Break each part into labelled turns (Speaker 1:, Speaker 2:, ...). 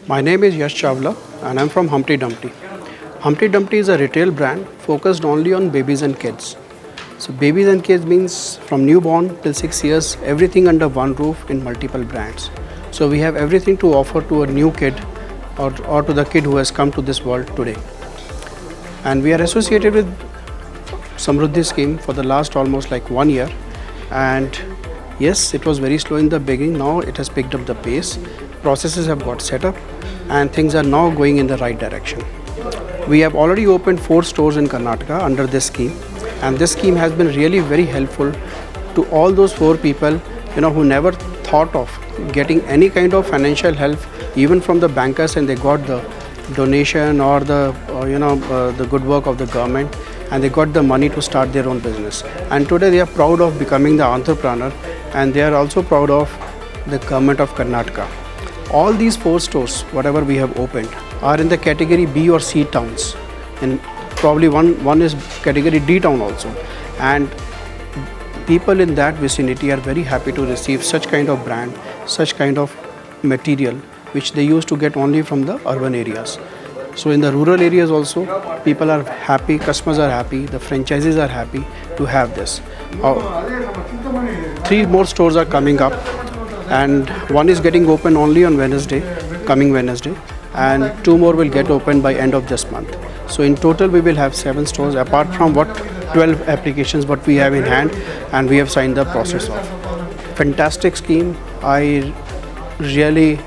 Speaker 1: My name is Yash Chawla and I'm from Humpty Dumpty. Humpty Dumpty is a retail brand focused only on babies and kids. So babies and kids means from newborn till 6 years, everything under one roof in multiple brands. So we have everything to offer to a new kid or to the kid who has come to this world today. And we are associated with Samruddhi scheme for the last almost like 1 year. And yes, it was very slow in the beginning. Now it has picked up the pace. Processes have got set up and things are now going in the right direction. We have already opened 4 stores in Karnataka under this scheme, and this scheme has been really very helpful to all those 4 people who never thought of getting any kind of financial help even from the bankers, and they got the donation or the good work of the government, and they got the money to start their own business. And today they are proud of becoming the entrepreneur, and they are also proud of the government of Karnataka. All these 4 stores, whatever we have opened, are in the category B or C towns, and probably one is category D town also. And people in that vicinity are very happy to receive such kind of brand, such kind of material, which they used to get only from the urban areas. So in the rural areas also, people are happy, customers are happy, the franchises are happy to have this. 3 more stores are coming up, and one is getting open only on coming Wednesday, and 2 more will get open by end of this month. So in total we will have 7 stores, apart from 12 applications what we have in hand and we have signed the process of. Fantastic scheme. I really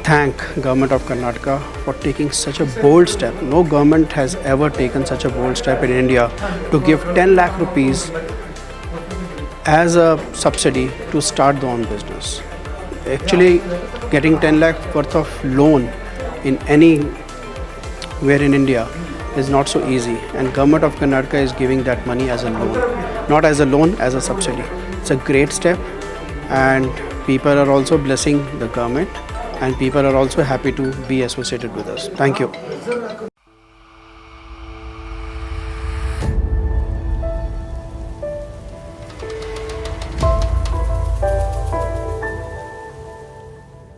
Speaker 1: thank Government of Karnataka for taking such a bold step. No government has ever taken such a bold step in India to give 10 lakh rupees as a subsidy to start their own business. Actually, getting 10 lakh worth of loan in anywhere in India is not so easy, and Government of Karnataka is giving that money as a loan, not as a loan, as a subsidy. It's a great step, and people are also blessing the government, and people are also happy to be associated with us. Thank you.